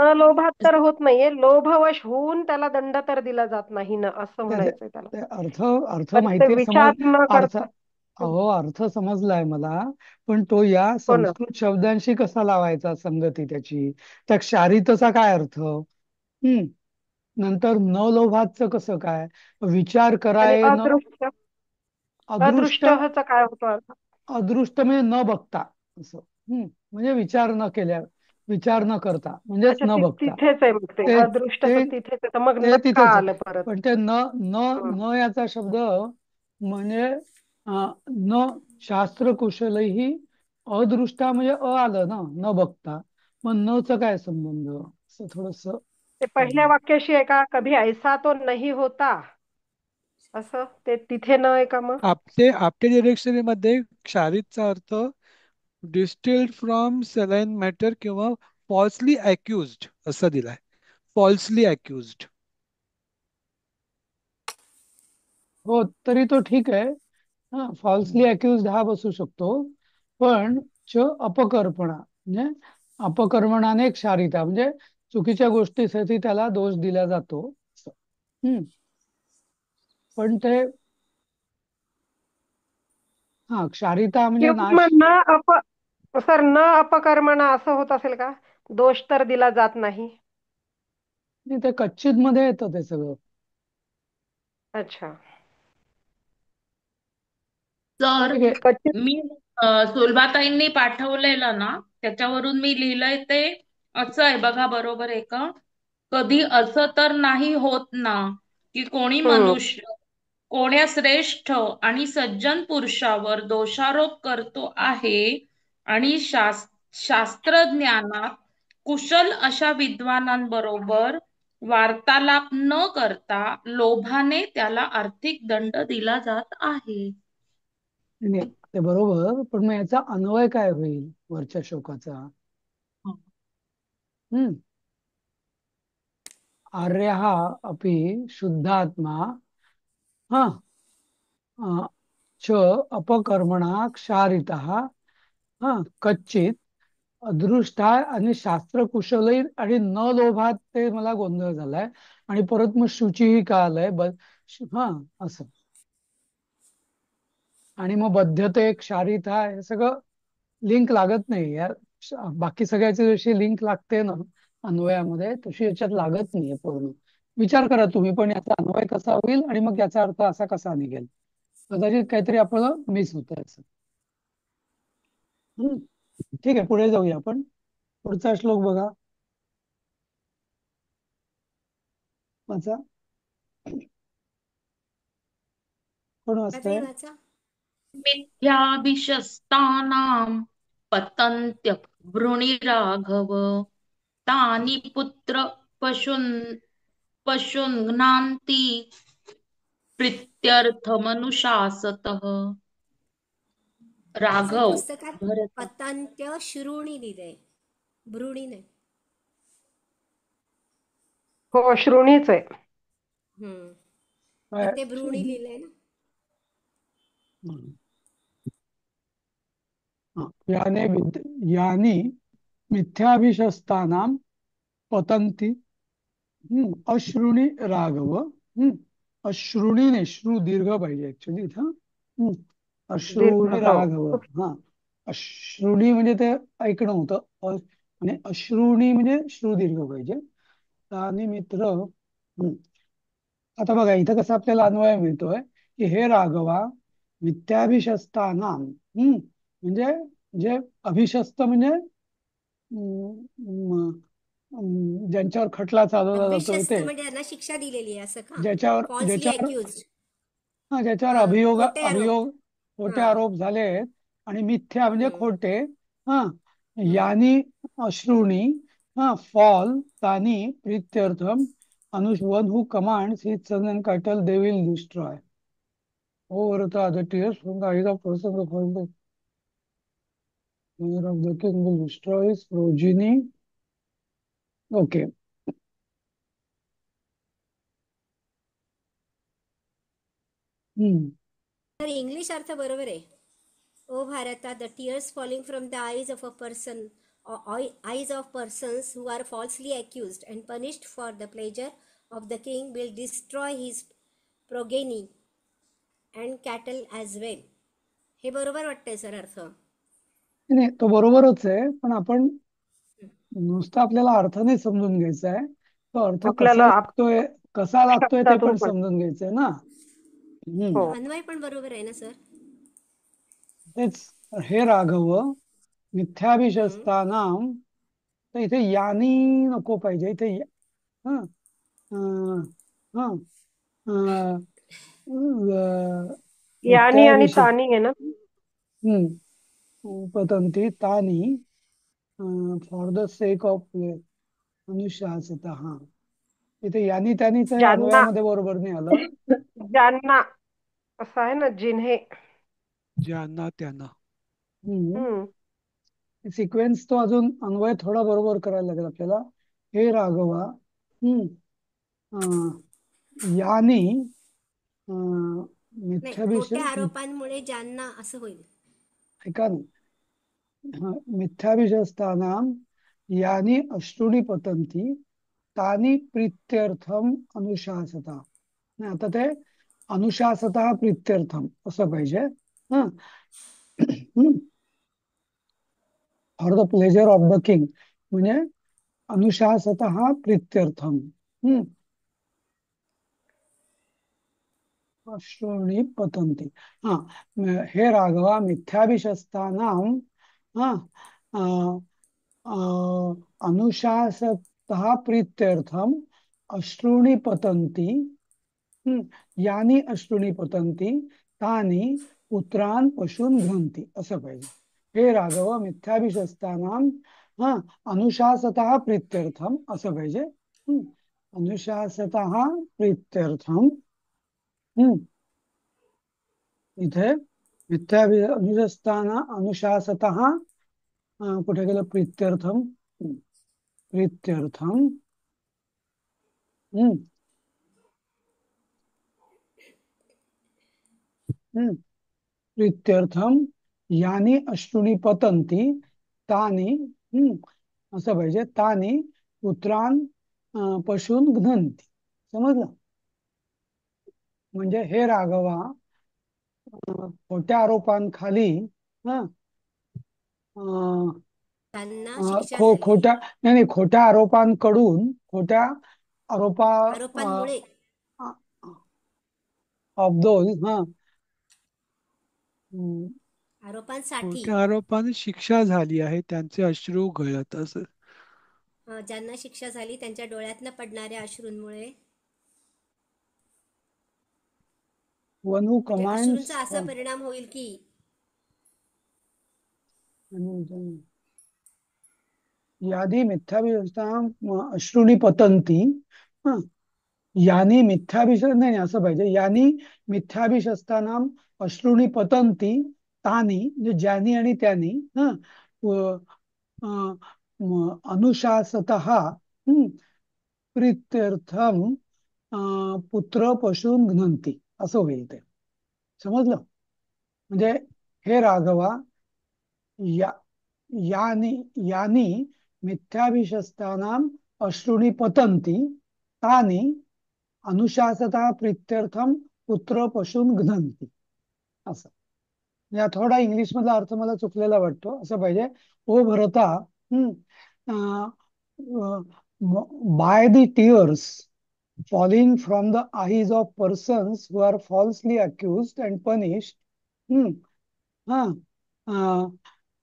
Speaker 5: न लोभात तर होत नाहीये, लोभवश होऊन त्याला दंड तर दिला जात नाही ना, असं
Speaker 2: ते ते-
Speaker 5: म्हणायचंय त्याला.
Speaker 2: ते अर्थ अर्थ
Speaker 5: पण ते
Speaker 2: माहितीये,
Speaker 5: विचार न
Speaker 2: अर्थ
Speaker 5: करता.
Speaker 2: अहो अर्थ समजलाय मला. पण तो या
Speaker 5: हो ना.
Speaker 2: संस्कृत शब्दांशी कसा लावायचा संगती त्याची? त्या क्षारितचा काय अर्थ? नंतर न लोभाचं कसं काय? विचार
Speaker 5: आणि
Speaker 2: कराय न
Speaker 5: अदृष्ट,
Speaker 2: अदृष्ट.
Speaker 5: अदृष्ट ह्याचा काय होतो अर्थ?
Speaker 2: अदृष्ट म्हणजे न बघता असं. म्हणजे विचार न केल्या, विचार न करता म्हणजेच
Speaker 5: अच्छा,
Speaker 2: न बघता.
Speaker 5: तिथेच आहे मग ते
Speaker 2: ते
Speaker 5: अदृष्टाचं
Speaker 2: ते
Speaker 5: तिथेच आहे, तर मग
Speaker 2: ते
Speaker 5: न का
Speaker 2: तिथेच आहे.
Speaker 5: आलं परत?
Speaker 2: पण ते न न
Speaker 5: हं.
Speaker 2: न याचा शब्द म्हणजे न शास्त्र कुशलही अदृष्टा म्हणजे आलं ना, न बघता. मग न च काय संबंध, असं थोडस.
Speaker 5: ते पहिल्या वाक्याशी आहे का, कभी ऐसा तो नहीं होता, असं ते तिथे न आहे का मग?
Speaker 3: आपटे डिरेक्शनरी मध्ये क्षारितचा अर्थ डिस्टिल्ड फ्रॉम सेलाइन मॅटर किंवा फॉल्सली अक्युज्ड असा दिलाय. Falsely accused.
Speaker 2: हो, तरी तो ठीक आहे. हा, फॉल्सली अक्युज हा बसू शकतो. पण अपकल्पना म्हणजे अपकर्मणाने क्षारिता म्हणजे चुकीच्या गोष्टीसाठी त्याला दोष दिला जातो असं. पण ते हा क्षारिता म्हणजे
Speaker 5: किंवा
Speaker 2: नाश.
Speaker 5: मग सर न अपकर्मणा असं होत असेल का, दोष तर दिला जात नाही?
Speaker 2: नाही, ते कच्चित मध्ये येतं ते सगळं.
Speaker 5: अच्छा.
Speaker 4: सर
Speaker 2: ठीक आहे.
Speaker 5: क्वचित.
Speaker 4: मी सुलभाताईंनी पाठवलेलं ना, त्याच्यावरून मी लिहिलंय ते असं आहे बघा, बरोबर आहे का? कधी असं तर नाही होत ना की कोणी
Speaker 5: हम्म.
Speaker 4: मनुष्य कोण्या श्रेष्ठ आणि सज्जन पुरुषावर दोषारोप करतो आहे आणि शास्त्रज्ञानात कुशल अशा विद्वानांबरोबर वार्तालाप न करता लोभाने त्याला आर्थिक दंड दिला जात आहे.
Speaker 2: नाही, ते बरोबर, पण मग याचा अन्वय काय होईल वरच्या श्लोकाचा? हम्म आर्य अपि शुद्धात्मा हा च अपकर्मणा क्षारितः कच्चित अदृष्टा आणि शास्त्रकुशलही आणि न लोभात, ते मला गोंधळ झालाय. आणि परत मग शुचीही का आलंय हा असं. आणि मग बद्धते क्षारिता हे सगळं लिंक लागत नाही यार. बाकी सगळ्याची जशी लिंक लागते ना अन्वयामध्ये, तशी याच्यात लागत नाहीये पूर्ण. विचार करा तुम्ही पण याचा अन्वय कसा होईल आणि मग याचा अर्थ असा कसा निघेल. कदाचित काहीतरी आपल्याला मिस होत असं. ठीक आहे, पुढे जाऊया आपण. पुढचा श्लोक बघा माझा. कोण
Speaker 1: ताई
Speaker 2: वाचतंय?
Speaker 1: वाचा.
Speaker 4: मिथ्याभिशस्तानां पतन्त्य वृणीराघव तानि पुत्र पशून् पशून्घ्नान्ति प्रीत्यर्थमनुशासतः.
Speaker 1: सर
Speaker 4: राघव
Speaker 1: पुस्तकात
Speaker 4: भरत.
Speaker 1: पतांत्य श्रुणी लिहिलंय, भ्रुणी नाही.
Speaker 5: हो, श्रुणीच आहे.
Speaker 2: काय?
Speaker 1: इथे भ्रुणी लिहिलंय ना.
Speaker 2: हम्म. यानी मिथ्याभिशस्तानां पतंती अश्रुणी राघव. अश्रुणी नाही, श्रू दीर्घ पाहिजे ऍक्च्युली इथं.
Speaker 5: दीर्घ,
Speaker 2: अश्रुणी
Speaker 5: हो.
Speaker 2: राघव. हा, अश्रुणी म्हणजे ते ऐकणं होतं. आणि अश्रुणी म्हणजे श्रू दीर्घ पाहिजे. आणि मित्र. आता बघा इथं कसं आपल्याला अन्वय मिळतोय की हे राघवा मिथ्याभिशस्तानां. म्हणजे जे अभिशस्त म्हणजे ज्यांच्यावर खटला चालवला जातोय
Speaker 1: अभ्यशस्त
Speaker 2: ते.
Speaker 1: म्हणजे त्यांना शिक्षा दिलेली आहे असं का?
Speaker 2: ज्याच्यावर
Speaker 1: फॉल्सली
Speaker 2: ज्याच्यावर
Speaker 1: अक्युज.
Speaker 2: ज्याच्यावर
Speaker 1: हा,
Speaker 2: अभियोग
Speaker 1: खोटे आरोप.
Speaker 2: अभियोग खोटे
Speaker 1: हा.
Speaker 2: आरोप झालेत. आणि मिथ्या म्हणजे
Speaker 1: हम्म,
Speaker 2: खोटे. हा,
Speaker 1: हम्म.
Speaker 2: यानी अश्रुणी फॉल तानी प्रीत्यर्थम अनुज one who commands his son and cattle they will destroy. Over the other tears from the eyes of person of Mother of the king will destroy his progeny. Okay. हम्म.
Speaker 1: तर इंग्लिश अर्थ बरोबर आहे. ओ भारता, the tears falling from the eyes of a person eyes of persons who are falsely accused and punished for the pleasure of the king will destroy his progeny and cattle as well. हे बरोबर वाटतंय सर अर्थ.
Speaker 2: नाही, तो बरोबरच आहे, पण आपण नुसतं आपल्याला अर्थ नाही समजून घ्यायचा आहे, तो अर्थ
Speaker 5: आपल्याला
Speaker 2: कसा लागतोय ते
Speaker 5: शब्दातून
Speaker 2: पण
Speaker 5: पण.
Speaker 2: समजून घ्यायचंय ना.
Speaker 5: हो.
Speaker 1: अन्वय पण बरोबर आहे ना सर.
Speaker 2: तेच. हे राघव मिथ्याभिषस्तानाम, तर इथे यानी नको पाहिजे, इथे हं, अं, हं, अं,
Speaker 5: यानी आणि
Speaker 2: मिथ्याभिष
Speaker 5: तानी आहे ना.
Speaker 2: पतंती तानी फॉर द सेक ऑफ अनुशासित. हा, इथे यानी त्यानीच
Speaker 5: ज्यांना
Speaker 2: अन्वयामध्ये बरोबर नाही आलं.
Speaker 5: ज्यांना असं आहे ना, जिन्हे.
Speaker 3: ज्यांना त्यांना.
Speaker 5: हम्म.
Speaker 2: सिक्वेन्स तो अजून अन्वय थोडा बरोबर करायला लागेल आपल्याला. हे राघवा अं, यानी
Speaker 1: नाही,
Speaker 2: मिथ्याभिष
Speaker 1: खोट्या आरोपांमुळे ज्यांना असं होईल.
Speaker 2: ऐका ना. मिथ्याभिषस्तानाम यानी अश्रूणी पतंती तानी प्रीत्यर्थम अनुशासता. नाही, आता ते अनुशासता प्रीत्यर्थम असं पाहिजे. हं. For the pleasure of the king, म्हणजे अनुशासत प्रीत्यर्थम. अश्रूणी पतंती. हा, हे राघवा मिथ्याभिषस्तानाम हा अनुशासत प्रीत्यर्थम अश्रूणी पतंती यानी अश्रूणी पतंती तानी पुत्रान पशून घ्नती असं पाहिजे. हे राघव मिथ्याभिषस्तानाम हा अनुशासत प्रीत्यर्थम असं पाहिजे. अनुशासत प्रीत्यर्थम. इथे अनुशस्ताना अनुशासत कुठे गेलं प्रीत्यर्थम. प्रीत्यर्थम प्रीत्यर्थम यानी अश्रूणी पतंती तानी असं पाहिजे. तानी पुत्रान पशून घ्नंती. समजलं. म्हणजे हे राघवा खोट्या आरोपांखाली
Speaker 1: त्यांना शिक्षा झाली.
Speaker 2: खोट्या नाही, खोट्या आरोपांकडून खोट्या
Speaker 1: आरोपांमुळे
Speaker 2: ऑफ दोज
Speaker 1: आरोपांसाठी
Speaker 3: खोट्या आरोपाने शिक्षा झाली आहे, त्यांचे अश्रू गळत असत.
Speaker 1: ज्यांना शिक्षा झाली त्यांच्या डोळ्यातनं पडणाऱ्या अश्रूंमुळे.
Speaker 2: वन हू
Speaker 1: म्हणजे
Speaker 2: कमांड्स
Speaker 1: अश्रूंचा असा परिणाम होईल की
Speaker 2: यादी मिथ्याभिषस्तानाम अश्रूणी पतंती यानी नाही असं पाहिजे. यानी मिथ्याभिषस्तानाम अश्रूणी पतंती तानी, म्हणजे ज्यानी आणि त्यांनी अनुशासत प्रीत्यर्थम पुत्र पशून घ्नंती असं होईल ते. समजलं. म्हणजे हे राघवा यानी यानी मिथ्याभिषस्तानाम अश्रूणी पतंती तानी अनुशासता प्रीत्यर्थम पुत्र पशून घ्नंती असं. या थोडा इंग्लिश मधला अर्थ मला चुकलेला वाटतो. असं पाहिजे. ओ भरता by the tears falling from the eyes of persons who are falsely accused and punished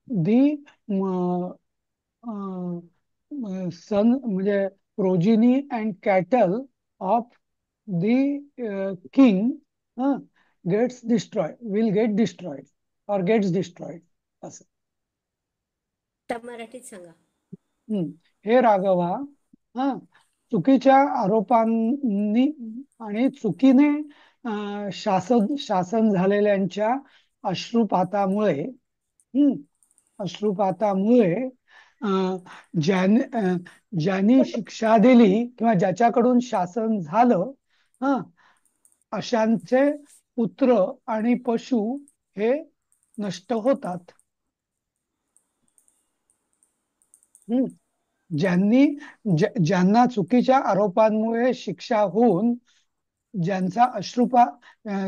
Speaker 2: the son म्हणजे progeny and cattle of the king gets destroyed, will get destroyed or gets destroyed असं.
Speaker 1: मराठीत सांगा.
Speaker 2: हे राघवा चुकीच्या आरोपांनी आणि चुकीने शासन झालेल्यांच्या अश्रुपातामुळे अश्रुपातामुळे ज्यांनी शिक्षा दिली किंवा ज्याच्याकडून शासन झालं, हा, अशांचे पुत्र आणि पशु हे नष्ट होतात. हम्म. ज्यांनी ज्यांना चुकीच्या आरोपांमुळे शिक्षा होऊन ज्यांचा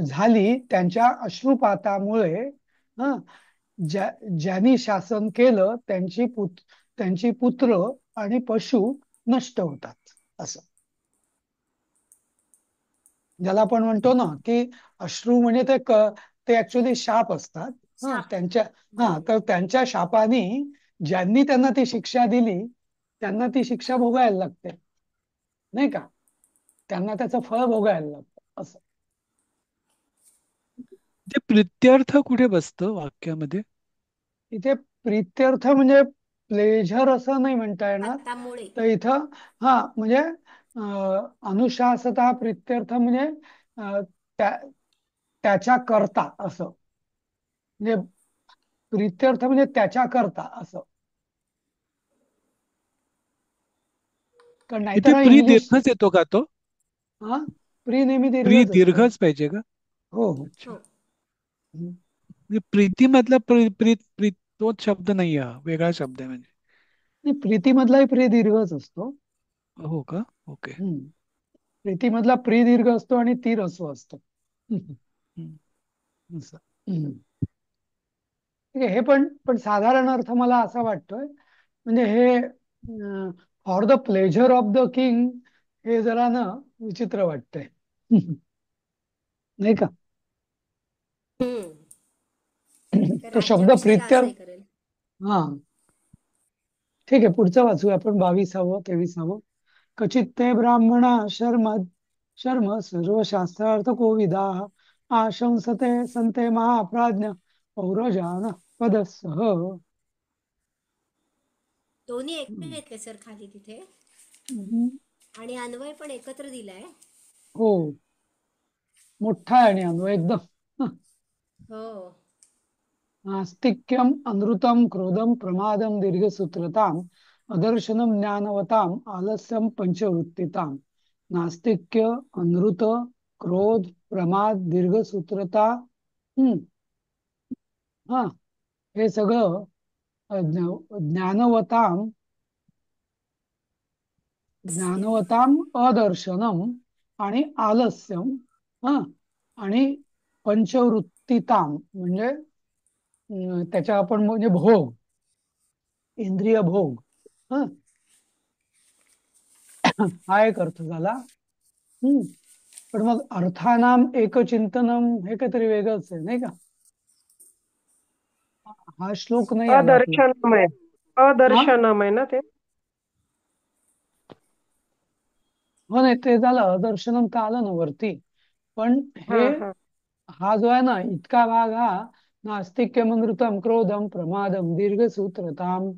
Speaker 2: झाली, त्यांच्या अश्रुपातामुळे ज्यांनी शासन केलं त्यांची पुत्र आणि पशु नष्ट होतात. असं ज्याला आपण म्हणतो ना की अश्रू म्हणजे ते ऍक्च्युली शाप असतात.
Speaker 1: शाप.
Speaker 2: तर त्यांच्या शापाने ज्यांनी त्यांना ती शिक्षा दिली त्यांना ती शिक्षा भोगायला लागते, नाही का? त्यांना त्याचं फळ भोगायला लागतं. असं
Speaker 3: ते प्रित्यर्थ कुठे बसतं वाक्यामध्ये?
Speaker 2: इथे प्रित्यर्थ म्हणजे प्लेझर असं नाही म्हणता येणार.
Speaker 1: पातामुळे
Speaker 2: तर इथं म्हणजे अनुशासता प्रित्यर्थ म्हणजे त्या- त्याच्या करता असं, म्हणजे प्रित्यर्थ म्हणजे त्याच्या करता असं. कारण
Speaker 3: इथे
Speaker 2: नाहीतर हा
Speaker 3: प्री
Speaker 2: इंग्लिश
Speaker 3: दीर्घच येतो का तो?
Speaker 2: प्री नेहमी
Speaker 3: प्री
Speaker 2: दीर्घच असतो.
Speaker 3: दीर्घच पाहिजे का?
Speaker 2: हो हो.
Speaker 3: अच्छा.
Speaker 1: हो.
Speaker 2: हम्म.
Speaker 3: म्हणजे प्रीतीमधला प्रीत तोच शब्द नाही, हा वेगळा शब्द आहे म्हणजे.
Speaker 2: नाही, प्रीतीमधलाही प्री दीर्घच असतो.
Speaker 3: हो का? ओके.
Speaker 2: प्रीतीमधला प्री दीर्घ असतो आणि ती ऱ्हस्व असतो.
Speaker 3: हम्म.
Speaker 2: असं. ठीक आहे. हे पण पण साधारण अर्थ मला असा वाटतोय, म्हणजे हे for the pleasure of the king हे जरा ना विचित्र वाटतंय. नाही का?
Speaker 1: हम्म. तर
Speaker 2: तो शब्द
Speaker 1: राज्याभिषेला
Speaker 2: प्रीत्यर्थ.
Speaker 1: असंही करेल.
Speaker 2: हा, ठीक आहे. पुढचं वाचूया आपण, 22व 23व. क्वचित ते ब्राह्मणा शर्म सर्व शास्त्रार्थ कोविदा आशंसते संते महाप्राज्ञ पौरजान पदस्सह.
Speaker 1: दोन्ही एकटे घेतले सर खाली तिथे,
Speaker 2: हम्म.
Speaker 1: आणि अन्वय पण एकत्र दिलाय.
Speaker 2: हो, मोठा आहे आणि अन्वय एकदम.
Speaker 1: हो.
Speaker 2: नास्तिक्यम अनृतम क्रोधम प्रमादम दीर्घसूत्रताम अदर्शनम ज्ञानवताम आलस्यम पंचवृत्तिताम. नास्तिक्य, अनृत, क्रोध, प्रमाद, दीर्घसूत्रता, हम्म हा, हे सगळं ज्ञानवताम अदर्शनम आणि आलस्यम, आणि पंचवृत्तिताम म्हणजे त्याच्या आपण म्हणजे भोग, इंद्रिय भोग. हा हा एक अर्थ झाला. पण मग अर्थानाम एकचिंतनम हे काहीतरी वेगळंच आहे, नाही का? हा श्लोक नाही आला आपला.
Speaker 5: अदर्शनमय.
Speaker 2: हा,
Speaker 5: अदर्शनमय ना ते.
Speaker 2: हो, नाही ते झालं, दर्शनम तर आलं ना वरती. पण
Speaker 5: हा
Speaker 2: हे
Speaker 5: हा.
Speaker 2: हा जो आहे ना इतका भाग, हा नास्तिक्यमृतम क्रोधम प्रमादम दीर्घसूत्रताम,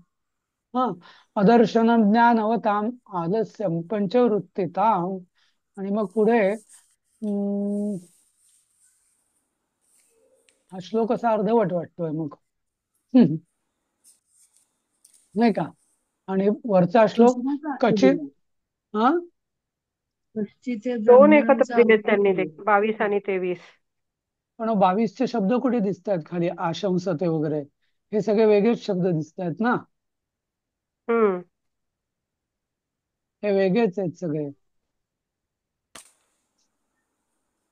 Speaker 2: हा, अदर्शनम ज्ञानवताम आलस्यम पंचवृत्तिताम. आणि मग पुढे हा श्लोक असा अर्धवट वाटतोय मग. हम्म, नाही का? आणि वरचा श्लोक कचित, हा,
Speaker 5: दोन एकत्र दिलेत त्यांनी ते 22 आणि 23.
Speaker 2: पण 22चे शब्द कुठे दिसत आहेत खाली? आशंसते वगैरे हे सगळे वेगळेच शब्द दिसत आहेत ना.
Speaker 5: हम्म.
Speaker 2: हे वेगळेच आहेत सगळे.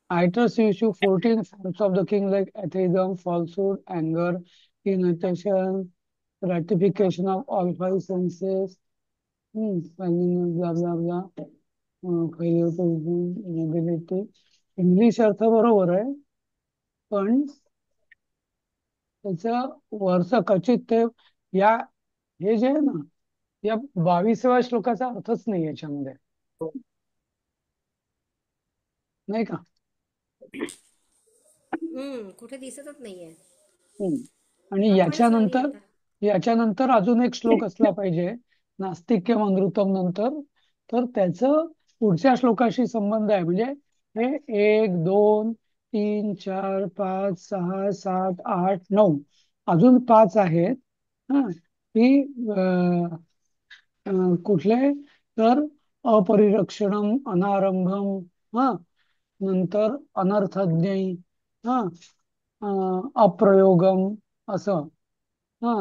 Speaker 2: I trust you issue 14 forms of the king like atheism, falsehood, anger, irritation, gratification of all five senses, blah blah blah, failure to inability. English अर्थ बरोबर आहे, पण त्याचं वरचं कचित ते या हे जे आहे ना, या 22व्या श्लोकाचा अर्थच नाही याच्यामध्ये, नाही का?
Speaker 1: कुठे दिसतच नाहीये.
Speaker 2: आणि
Speaker 1: आपण सॉरी आता.
Speaker 2: याच्यानंतर अजून एक श्लोक असला पाहिजे नास्तिक्यम अनृतम नंतर, तर त्याचं पुढच्या श्लोकाशी संबंध आहे. म्हणजे हे 1 2 3 4 5 6 7 8 9 अजून 5 आहेत हा की कुठले तर अपरिरक्षणम अनारंभम, हा नंतर अनर्थज्ञ, हा अप्रयोगम असं, हा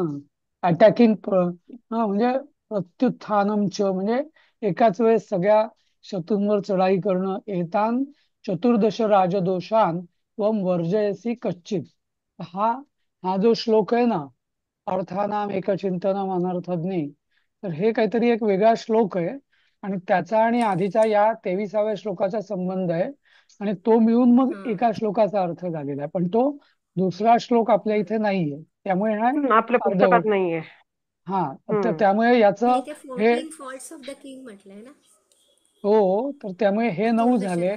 Speaker 2: अटॅकिंग, हा म्हणजे प्रत्युत्थानम च म्हणजे एकाच वेळेस सगळ्या शत्रूंवर चढाई करणं, एतान चतुर्दश राजदोषान व वर्जयसी कच्चित. हा हा जो श्लोक आहे ना, अर्थानाम एकचिंतनम अनर्थज्ञ, तर हे काहीतरी एक वेगळा श्लोक आहे आणि त्याचा आणि आधीचा या 23व्या श्लोकाचा संबंध आहे आणि तो मिळून मग
Speaker 1: हा
Speaker 2: एका श्लोकाचा अर्थ झालेला आहे, पण तो दुसरा श्लोक आपल्या इथे नाहीये, त्यामुळे हा
Speaker 5: आपल्या
Speaker 2: अर्धवट.
Speaker 5: पुस्तकात नाहीये.
Speaker 2: हा तर
Speaker 5: हम्म
Speaker 2: त्यामुळे
Speaker 1: आणि
Speaker 2: याचं
Speaker 1: इथे
Speaker 2: हे
Speaker 1: 14 फॉल्ट्स ऑफ द किंग म्हटलंय ना,
Speaker 2: हो, तर त्यामुळे हे 9
Speaker 1: चतुर्दश
Speaker 2: झाले.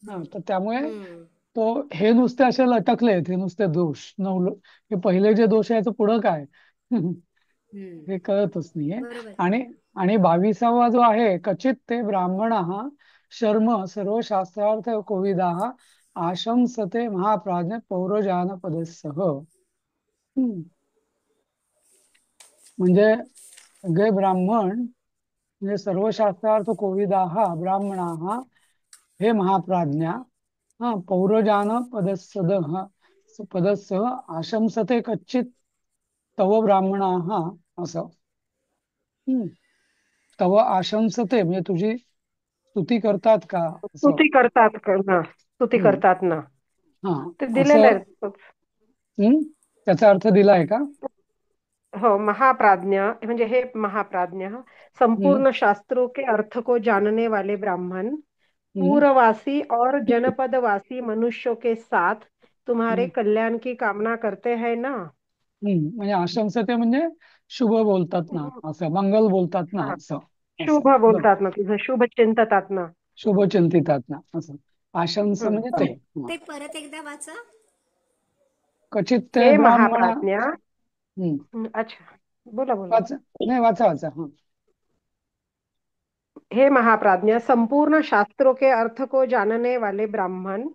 Speaker 2: हा
Speaker 1: हम्म
Speaker 2: तर त्यामुळे
Speaker 1: हम्म
Speaker 2: तो हे नुसते असे लटकलेत, हे नुसते दोष 9, हे पहिले जे दोष आहे याचं पुढं काय
Speaker 1: हम्म
Speaker 2: हे कळतच नाहीये.
Speaker 1: बरोबर.
Speaker 2: आणि आणि 22वा जो आहे, क्वचित ते ब्राह्मण शर्म सर्व शास्त्रार्थ कोविदा आशंसते महाप्राज्ञ पौरजान पदसह. म्हणजे सगळे ब्राह्मण म्हणजे सर्व शास्त्रार्थ कोविदा ब्राह्मणा हे महाप्राज्ञा, हा पौरजान पदसह आशंसते कच्चित तव ब्राह्मणा, असं. हम्म. तव आशंसते म्हणजे तुझी स्तुती करतात का, असं.
Speaker 5: स्तुती
Speaker 2: हम्म.
Speaker 5: करतात ना,
Speaker 2: हा
Speaker 5: ते दिलेलं
Speaker 2: असं.
Speaker 5: आहे.
Speaker 2: त्याचा अर्थ दिलाय का?
Speaker 5: हो, महाप्राज्ञ म्हणजे हे महाप्राज्ञ
Speaker 2: हम्म.
Speaker 5: संपूर्ण शास्त्रों के अर्थ को जानने वाले ब्राह्मण,
Speaker 2: हम्म.
Speaker 5: पूर्ववासी और जनपदवासी मनुष्यों के साथ तुम्हारे
Speaker 2: हम्म.
Speaker 5: कल्याण की कामना करते हैं ना.
Speaker 2: म्हणजे आशंसते म्हणजे शुभ बोलतात ना, असं मंगल बोलतात ना,
Speaker 5: हा,
Speaker 2: असं. असं
Speaker 5: शुभ
Speaker 2: बरं.
Speaker 5: बोलतात ना, तुझं शुभ चिंततात ना.
Speaker 2: शुभ चिंतितात ना, असं. आशंस म्हणजे ते.
Speaker 1: ते परत एकदा वाचा.
Speaker 2: क्वचित ते
Speaker 5: हे
Speaker 2: ब्राह्मण.
Speaker 5: महाप्राज्ञा.
Speaker 2: हम्म.
Speaker 5: अच्छा, बोला बोला.
Speaker 2: वाचा, नाही वाचा वाचा.
Speaker 5: हे महाप्राज्ञ संपूर्ण शास्त्रों के अर्थ को जानने वाले ब्राह्मण,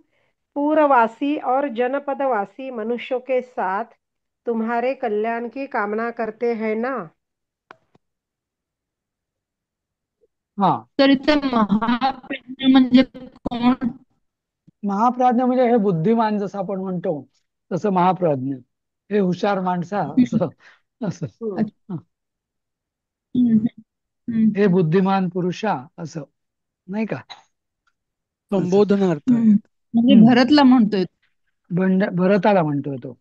Speaker 5: पूर्ववासी और जनपदवासी मनुष्यों के साथ तुम्हारे कल्याण की कामना करते हैं ना.
Speaker 2: हा
Speaker 4: तर इथं महाप्रज्ञ म्हणजे कोण?
Speaker 2: महाप्राज्ञ म्हणजे हे बुद्धिमान, जसं आपण म्हणतो तसं महाप्राज्ञ, हे हुशार माणसा, असं. असं.
Speaker 5: हम्म.
Speaker 2: हा.
Speaker 4: हम्म,
Speaker 2: हे
Speaker 4: हम्म,
Speaker 2: बुद्धिमान पुरुषा, असं नाही का, असं.
Speaker 3: संबोधनार्थ आहे.
Speaker 4: हम्म. म्हणजे
Speaker 2: हम्म.
Speaker 4: भरतला म्हणतोय.
Speaker 2: भरताला म्हणतोय तो.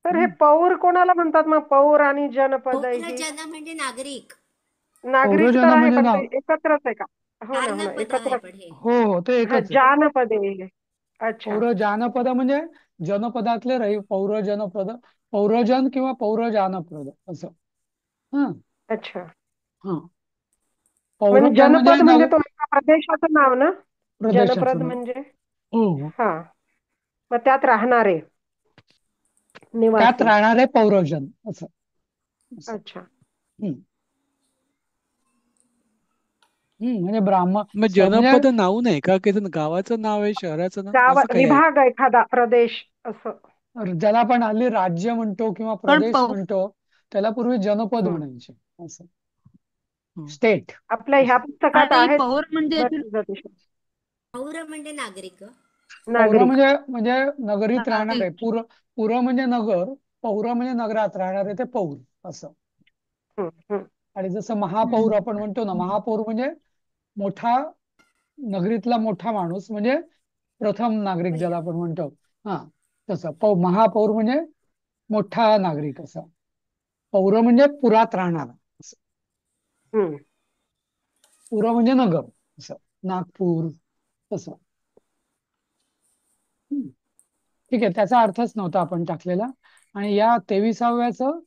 Speaker 5: तर हे पौर कोणाला म्हणतात मग? पौर आणि जनपद ही
Speaker 1: पौरजन म्हणजे नागरिक.
Speaker 5: नागरिक तर
Speaker 2: पौरजन
Speaker 5: आहे,
Speaker 2: म्हणजे
Speaker 5: पण
Speaker 2: ना,
Speaker 5: ते एकत्रच आहे का? हो ना, हो ना,
Speaker 1: जानपद आहे
Speaker 5: एकत्र.
Speaker 1: पण हे.
Speaker 2: हो हो, ते
Speaker 5: हा,
Speaker 2: एकच आहे.
Speaker 5: जानपदे. अच्छा.
Speaker 2: पौर जानपद म्हणजे जनपदातले पौर जनपद, पौरजन किंवा पौर जानपद, असं. हा.
Speaker 5: अच्छा,
Speaker 2: हा.
Speaker 5: म्हणजे
Speaker 2: पौरजन म्हणजे
Speaker 5: जनपद म्हणजे तो एका प्रदेशाचं नाव ना. जनपद
Speaker 2: प्रदेशाचं नाव.
Speaker 5: म्हणजे
Speaker 2: हो हो.
Speaker 5: हा, मग त्यात राहणारे
Speaker 2: त्यात
Speaker 5: निवासी.
Speaker 2: राहणारे पौरजन, असं. असं.
Speaker 5: अच्छा.
Speaker 2: हम्म. म्हणजे ब्राह्मण
Speaker 3: मग
Speaker 2: म्हणजे
Speaker 3: जनपद नाव नाही का, की गावाचं नाव आहे, शहराचं नाव,
Speaker 5: गाव,
Speaker 3: असं काही आहे?
Speaker 5: विभाग, एखादा प्रदेश असं.
Speaker 2: ज्याला आपण हल्ली राज्य म्हणतो किंवा
Speaker 4: पण
Speaker 2: प्रदेश म्हणतो, त्याला पूर्वी जनपद
Speaker 5: हम्म.
Speaker 2: म्हणायचे, असं.
Speaker 3: हं.
Speaker 2: स्टेट.
Speaker 5: आपल्या ह्या पुस्तकात
Speaker 4: आणि
Speaker 5: आहेत.
Speaker 4: पौर म्हणजे
Speaker 1: पौर म्हणजे नागरिक ग.
Speaker 2: पौर
Speaker 5: नागरिक.
Speaker 2: म्हणजे नगरीत राहणारे.
Speaker 4: नागरिक.
Speaker 2: पुर म्हणजे नगर, पौर म्हणजे नगरात राहणारे ते पौर, असं.
Speaker 5: हम्म, हम्म.
Speaker 2: आणि जसं महापौर आपण म्हणतो ना, महापौर म्हणजे मोठा, नगरीतला मोठा माणूस, म्हणजे प्रथम नागरिक
Speaker 1: पहिला.
Speaker 2: ज्याला आपण म्हणतो. हा, तसं महापौर म्हणजे मोठा नागरिक, असं. पौर म्हणजे पुरात राहणारा, असं.
Speaker 5: हम्म.
Speaker 2: पुर म्हणजे नगर, असं. नागपूर, तसं. हम्म. ठीक आहे, त्याचा अर्थच नव्हता आपण टाकलेला. आणि या 23व्याचं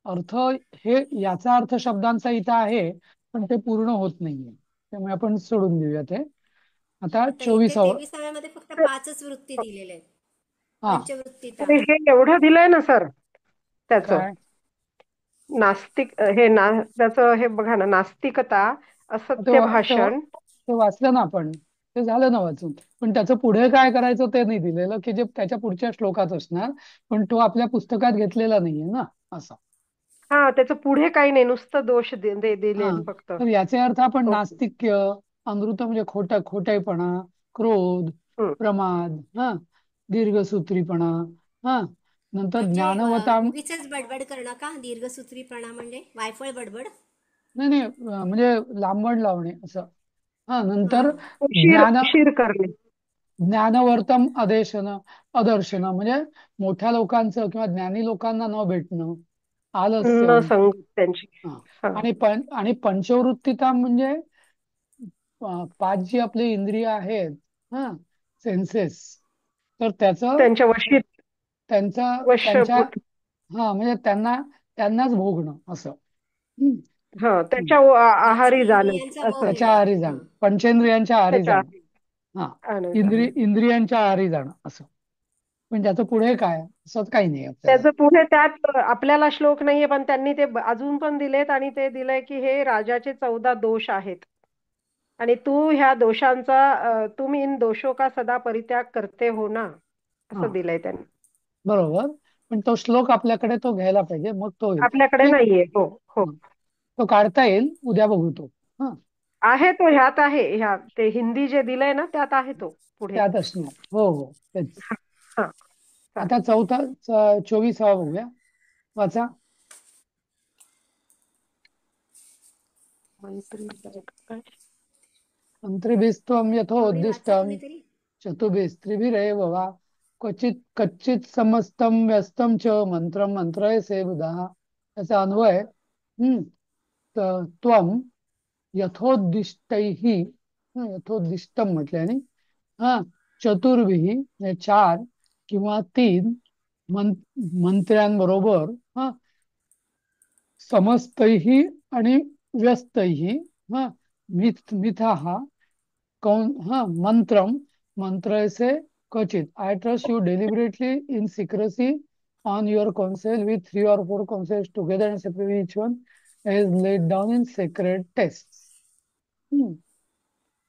Speaker 2: अर्थ, हे याचा अर्थ शब्दांचा इथं आहे, पण ते पूर्ण होत नाहीये, त्यामुळे आपण सोडून देऊया ते. आता
Speaker 1: आता इथे
Speaker 2: 24वा.
Speaker 1: 23व्या फक्त 5च वृत्ती दिलेल्या आहेत.
Speaker 2: हा.
Speaker 1: पंचवृत्तीता.
Speaker 5: आणि हे एवढं दिलंय ना सर त्याचं.
Speaker 2: काय
Speaker 5: नास्तिक त्याचं हे बघा ना, नास्तिकता,
Speaker 2: ते
Speaker 5: असत्य भाषण.
Speaker 2: ते वाचलं ना आपण. ते झालं ना वाचून. पण त्याचं पुढे काय करायचं ते नाही दिलेलं, की जे त्याच्या पुढच्या श्लोकात असणार, पण तो आपल्या पुस्तकात घेतलेला नाहीये ना असं.
Speaker 5: हा, त्याचं पुढे काही नाही, नुसतं दोष
Speaker 2: हा,
Speaker 5: दिले फक्त.
Speaker 2: तर याचे अर्थ आपण
Speaker 5: ओके.
Speaker 2: नास्तिक्य, अमृत म्हणजे खोटेपणा, क्रोध,
Speaker 5: हम्म.
Speaker 2: प्रमाद, हा, दीर्घसूत्रीपणा, हा, नंतर
Speaker 1: म्हणजे
Speaker 2: ज्ञानवता.
Speaker 1: उगीच बडबड करणं का? दीर्घसूत्रीपणा म्हणजे वायफळ बडबड.
Speaker 2: नाही नाही, म्हणजे लांबण लावणे असं. हा,
Speaker 1: हा
Speaker 2: नंतर
Speaker 5: उशीर
Speaker 2: ज्ञान
Speaker 5: उशीर करणे.
Speaker 2: ज्ञानवर्तम अदर्शन म्हणजे मोठ्या लोकांचं किंवा ज्ञानी लोकांना न भेटणं,
Speaker 5: न
Speaker 2: आलस्यम.
Speaker 5: संगत त्यांची.
Speaker 2: हा,
Speaker 5: हा.
Speaker 2: आणि पंचवृत्तीता म्हणजे पाच जी आपली इंद्रिय आहेत, हा, सेन्सेस, तर त्याचं
Speaker 5: त्यांच्या
Speaker 2: त्यांचा त्यांच्या
Speaker 5: वशभूत.
Speaker 2: हा म्हणजे त्यांनाच भोगणं असं. हम्म.
Speaker 5: हा,
Speaker 2: हम्म.
Speaker 5: त्याच्या
Speaker 1: पाच
Speaker 5: आहारी जाणे
Speaker 1: इंद्रियांचा
Speaker 5: असं.
Speaker 2: त्याच्या
Speaker 1: भोगणं.
Speaker 2: आहारी
Speaker 1: हा.
Speaker 2: जाणं, पंचेंद्रियांच्या आहारी
Speaker 5: त्याच्या
Speaker 2: जाणं. हा,
Speaker 5: जाणे.
Speaker 2: इंद्रियांच्या आहारी जाणं असं. पण त्याचं पुढे काय असं काही नाही आपल्याला.
Speaker 5: त्याचं पुढे त्यात आपल्याला श्लोक नाहीये, पण त्यांनी ते अजून पण दिलेत, आणि ते दिलंय की हे राजाचे 14 दोष आहेत, आणि तू ह्या दोषांचा तुम इन दोषों का सदा परित्याग करते हो ना,
Speaker 2: हा,
Speaker 5: असं दिलंय त्यांनी.
Speaker 2: बरोबर. पण तो श्लोक आपल्याकडे तो घ्यायला पाहिजे, मग तो होईल.
Speaker 5: आपल्याकडे
Speaker 2: ठीक.
Speaker 5: नाहीये. हो हो.
Speaker 2: हं. तो काढता येईल, उद्या बघू तो. हा,
Speaker 5: आहे तो ह्यात आहे, ह्या ते हिंदी जे दिलंय ना त्यात आहे तो पुढे.
Speaker 2: त्यात असणार. हो हो, तेच.
Speaker 5: हा. हा,
Speaker 2: आता
Speaker 5: चालेल.
Speaker 2: 24वा बघूया. वाचा.
Speaker 5: मैत्री काय?
Speaker 2: मंत्रिभिस्त्वं
Speaker 1: माऊली वाचा
Speaker 2: यथोद्दिष्टं
Speaker 1: तुम्ही तरी.
Speaker 2: चतुभिस्त्रिभिरेव वा क्वचित कच्चित समस्तं व्यस्तं च मंत्रं मंत्रयसे बुधा. त्याचा अन्वय. त्वं यथोद्दिष्टैः, यथोद्दिष्टं म्हटल्याने, हा, चतुर्भिः म्हणजे चार किंवा तीन मंत्र्यांबरोबर, हा, समस्तैः आणि व्यस्तैः, हा, मिथः कौन हा मंत्रम मंत्रयसे क्वचित. I trust you deliberately in secrecy on your counsel with 3 or 4 counsels together and separately each one is laid down in sacred texts.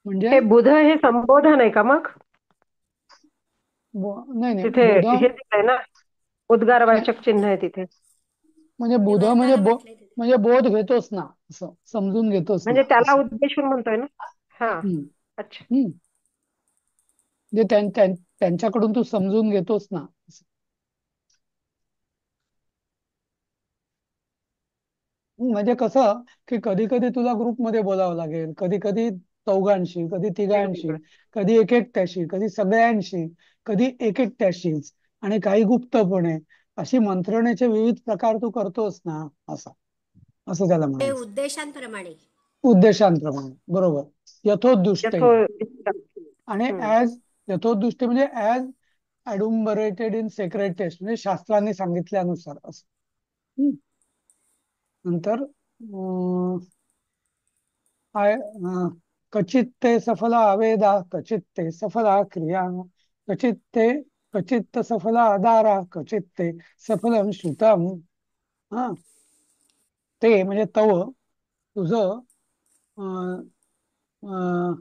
Speaker 2: म्हणजे
Speaker 5: हे बुध हे संबोधन आहे का मग?
Speaker 2: नाही नाही,
Speaker 5: तिथे
Speaker 2: बुध
Speaker 5: हे दिलंय ना, उद्गारवाचक चिन्ह आहे तिथे.
Speaker 2: म्हणजे
Speaker 1: ते
Speaker 2: बुध
Speaker 1: म्हणताना म्हटलंय तिथे.
Speaker 2: म्हणजे बोध घेतोस ना असं, समजून घेतोस ना
Speaker 5: म्हणजे त्याला
Speaker 2: असं.
Speaker 5: उद्देशून म्हणतोय ना. हा.
Speaker 2: हम्म.
Speaker 5: अच्छा.
Speaker 2: हम्म. म्हणजे त्यांच्याकडून तू समजून घेतोस ना असं. म्हणजे कसं, की कधी कधी तुला ग्रुपमध्ये बोलावं लागेल, कधी कधी चौघांशी, कधी तिघांशी,
Speaker 5: वेगवेगळं.
Speaker 2: कधी एकट्याशी, कधी सगळ्यांशी, कधी एकट्याशीच, आणि काही गुप्तपणे. अशी मंत्रणेचे विविध प्रकार तू करतोस ना असं, असं त्याला
Speaker 1: ते
Speaker 2: म्हणायचं.
Speaker 1: उद्देशांप्रमाणे.
Speaker 2: उद्देशांप्रमाणे, बरोबर. यथोदुष्टै.
Speaker 5: यथो.
Speaker 2: आणि
Speaker 5: हम्म.
Speaker 2: यथोदुष्टी म्हणजे ऍज ऍडुंबरेटेड इन सेक्रेट टेक्स्ट, म्हणजे शास्त्रांनी सांगितल्यानुसार असं. हम्म. नंतर क्वचित ते सफला वेदा, क्वचित ते सफला क्रिया, क्वचित ते क्वचित सफला आदारा, क्वचित ते सफलम श्रुतम. हा, ते म्हणजे तव, तुझं अं, अं,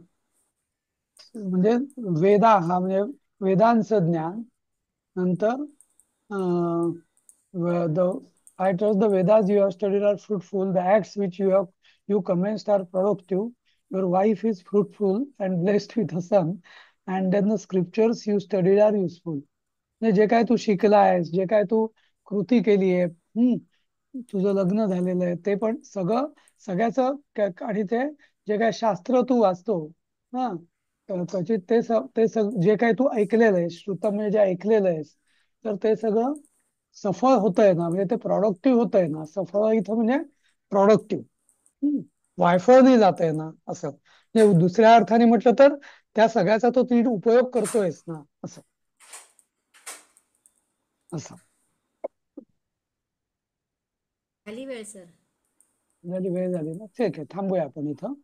Speaker 2: म्हणजे वेदा हा म्हणजे वेदांचं ज्ञान. नंतर the I trust the Vedas you have studied are fruitful. The acts which you commenced are productive. Your wife is fruitful and blessed with a son. And then the scriptures you studied are useful. म्हणजे जे काय तू शिकला आहेस, जे काय तू कृती केली आहे, तुझं लग्न झालेलं आहे, ते पण सगळ्याच, आणि ते जे काय शास्त्र तू वाचतो, हा, क्वचित जे काही तू ऐकलेलं आहेस, श्रुतम म्हणजे जे ऐकलेलं आहेस, तर ते सगळं सफळ होतंय ना, म्हणजे ते प्रॉडक्टिव्ह होतंय ना. सफळ इथं म्हणजे प्रॉडक्टिव्ह, वायफळ नाही जात आहे ना असं. म्हणजे दुसऱ्या अर्थाने म्हटलं तर त्या सगळ्याचा तो नीट उपयोग करतोयस ना असं, असं.
Speaker 1: झाली वेळ सर.
Speaker 2: वेळ झाली ना, ठीक आहे, थांबूया आपण इथं.